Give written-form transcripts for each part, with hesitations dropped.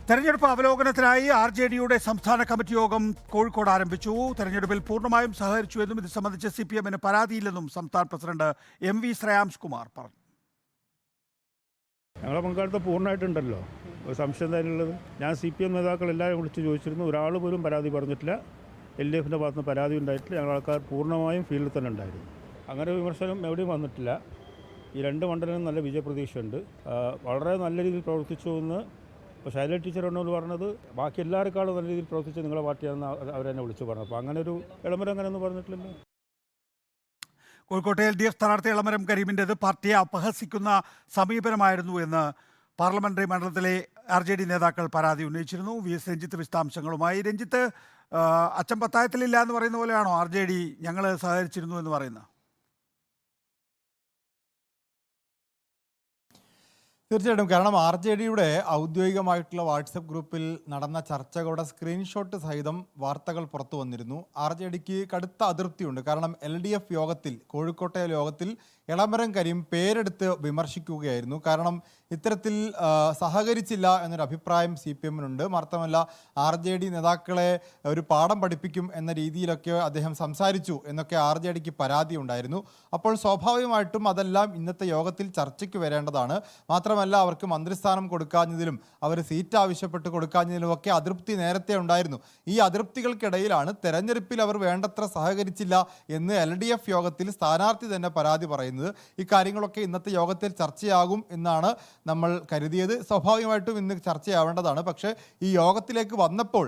തെരഞ്ഞെടുപ്പ് അവലോകനത്തിനായി RJDയുടെ സംസ്ഥാന കമ്മിറ്റി യോഗം കോഴിക്കോട് ആരംഭിച്ചു. തെരഞ്ഞെടുപ്പിൽ പൂർണ്ണമായും സഹകരിച്ചുവെന്നും ഇത് സംബന്ധിച്ച് CPM-ന് പരാതിയില്ലെന്നും സംസ്ഥാന പ്രസിഡന്റ് MV ശ്രേയാംസ് കുമാർ പറഞ്ഞു. ഞങ്ങളെ പങ്കാളിത്തം പൂർണ്ണമായിട്ടുണ്ടല്ലോ, ഒരു സംശയം തന്നെയുള്ളത്. ഞാൻ CPM നേതാക്കൾ എല്ലാവരും വിളിച്ച് ചോദിച്ചിരുന്നു, ഒരാൾ പോലും പരാതി പറഞ്ഞിട്ടില്ല. LDFിൻ്റെ ഭാഗത്തുനിന്ന് പരാതി ഉണ്ടായിട്ടില്ല. ഞങ്ങൾ ആൾക്കാർ പൂർണ്ണമായും ഫീൽഡിൽ തന്നെ ഉണ്ടായിരുന്നു. അങ്ങനെ വിമർശനം എവിടെയും വന്നിട്ടില്ല. ഈ രണ്ട് മണ്ഡലവും നല്ല വിജയപ്രതീക്ഷയുണ്ട്. വളരെ നല്ല രീതിയിൽ പ്രവർത്തിച്ചു എന്ന് ശൈല ടീച്ചർ എന്നോട് പറഞ്ഞത്, ബാക്കി എല്ലാവരെക്കാളും നല്ല രീതിയിൽ പ്രവർത്തിച്ച് നിങ്ങളെ പാർട്ടിയാണെന്ന് അവരെന്നെ വിളിച്ചു പറഞ്ഞു. അപ്പോൾ അങ്ങനെ ഒരു ഇളമരം അങ്ങനെയൊന്നും പറഞ്ഞിട്ടില്ലല്ലോ. കോഴിക്കോട്ടെ LDF സ്ഥാനാർത്ഥി എളമരം കരീമിൻ്റെത് പാർട്ടിയെ അപഹസിക്കുന്ന സമീപനമായിരുന്നു എന്ന് പാർലമെന്ററി മണ്ഡലത്തിലെ RJD നേതാക്കൾ പരാതി ഉന്നയിച്ചിരുന്നു. VS രഞ്ജിത്ത് വിശദാംശങ്ങളുമായി. രഞ്ജിത്ത്, അച്ഛൻ പത്തായത്തിലില്ല എന്ന് പറയുന്ന പോലെയാണോ RJD ഞങ്ങൾ സഹകരിച്ചിരുന്നു എന്ന് പറയുന്നത്? തീർച്ചയായിട്ടും. കാരണം RJDയുടെ ഔദ്യോഗികമായിട്ടുള്ള വാട്സപ്പ് ഗ്രൂപ്പിൽ നടന്ന ചർച്ചകളുടെ സ്ക്രീൻഷോട്ട് സഹിതം വാർത്തകൾ പുറത്തു വന്നിരുന്നു. RJDക്ക് കടുത്ത അതൃപ്തിയുണ്ട്. കാരണം LDF യോഗത്തിൽ, കോഴിക്കോട്ടെ യോഗത്തിൽ എളമരം കരീം പേരെടുത്ത് വിമർശിക്കുകയായിരുന്നു. കാരണം ഇത്തരത്തിൽ സഹകരിച്ചില്ല എന്നൊരു അഭിപ്രായം CPM-നുണ്ട്. മാത്രമല്ല RJD നേതാക്കളെ ഒരു പാഠം പഠിപ്പിക്കും എന്ന രീതിയിലൊക്കെ അദ്ദേഹം സംസാരിച്ചു എന്നൊക്കെ RJDക്ക് പരാതി ഉണ്ടായിരുന്നു. അപ്പോൾ സ്വാഭാവികമായിട്ടും അതെല്ലാം ഇന്നത്തെ യോഗത്തിൽ ചർച്ചയ്ക്ക് വരേണ്ടതാണ്. മാത്രമല്ല അവർക്ക് മന്ത്രിസ്ഥാനം കൊടുക്കാഞ്ഞതിലും അവർ സീറ്റ് ആവശ്യപ്പെട്ട് കൊടുക്കാഞ്ഞതിലുമൊക്കെ അതൃപ്തി നേരത്തെ ഉണ്ടായിരുന്നു. ഈ അതൃപ്തികൾക്കിടയിലാണ് തെരഞ്ഞെടുപ്പിൽ അവർ വേണ്ടത്ര സഹകരിച്ചില്ല എന്ന് LDF യോഗത്തിൽ സ്ഥാനാർത്ഥി തന്നെ പരാതി പറയുന്നത്. ഈ കാര്യങ്ങളൊക്കെ ഇന്നത്തെ യോഗത്തിൽ ചർച്ചയാകും എന്നാണ് നമ്മൾ കരുതിയത്. സ്വാഭാവികമായിട്ടും ഇന്ന് ചർച്ചയാവേണ്ടതാണ്. പക്ഷേ ഈ യോഗത്തിലേക്ക് വന്നപ്പോൾ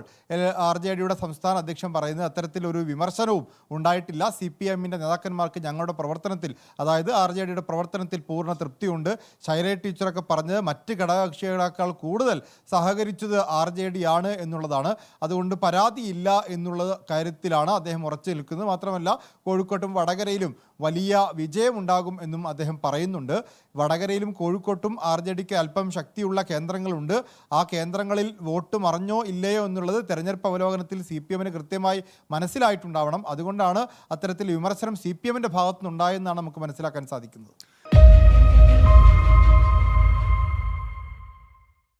RJDയുടെ സംസ്ഥാന അധ്യക്ഷൻ പറയുന്നത് അത്തരത്തിലൊരു വിമർശനവും ഉണ്ടായിട്ടില്ല. CPM-ൻ്റെ നേതാക്കന്മാർക്ക് ഞങ്ങളുടെ പ്രവർത്തനത്തിൽ, അതായത് RJDയുടെ പ്രവർത്തനത്തിൽ പൂർണ്ണ തൃപ്തിയുണ്ട്. ശൈല ടീച്ചറൊക്കെ പറഞ്ഞത് മറ്റ് ഘടകകക്ഷികളേക്കാൾ കൂടുതൽ സഹകരിച്ചത് RJD ആണ് എന്നുള്ളതാണ്. അതുകൊണ്ട് പരാതിയില്ല എന്നുള്ള കാര്യത്തിലാണ് അദ്ദേഹം ഉറച്ചു നിൽക്കുന്നത്. മാത്രമല്ല കോഴിക്കോട്ടും വടകരയിലും വലിയ വിജയമുണ്ടാകും എന്നും അദ്ദേഹം പറയുന്നുണ്ട്. വടകരയിലും കോഴിക്കോട്ടും RJDക്ക് അല്പം ശക്തിയുള്ള കേന്ദ്രങ്ങളുണ്ട്. ആ കേന്ദ്രങ്ങളിൽ വോട്ട് മറഞ്ഞോ ഇല്ലയോ എന്നുള്ളത് തെരഞ്ഞെടുപ്പ് അവലോകനത്തിൽ CPM-ന് കൃത്യമായി മനസ്സിലായിട്ടുണ്ടാവണം. അതുകൊണ്ടാണ് അത്തരത്തിൽ വിമർശനം CPM-ൻ്റെ ഭാഗത്തുനിന്നുണ്ടായെന്നാണ് നമുക്ക് മനസ്സിലാക്കാൻ സാധിക്കുന്നത്.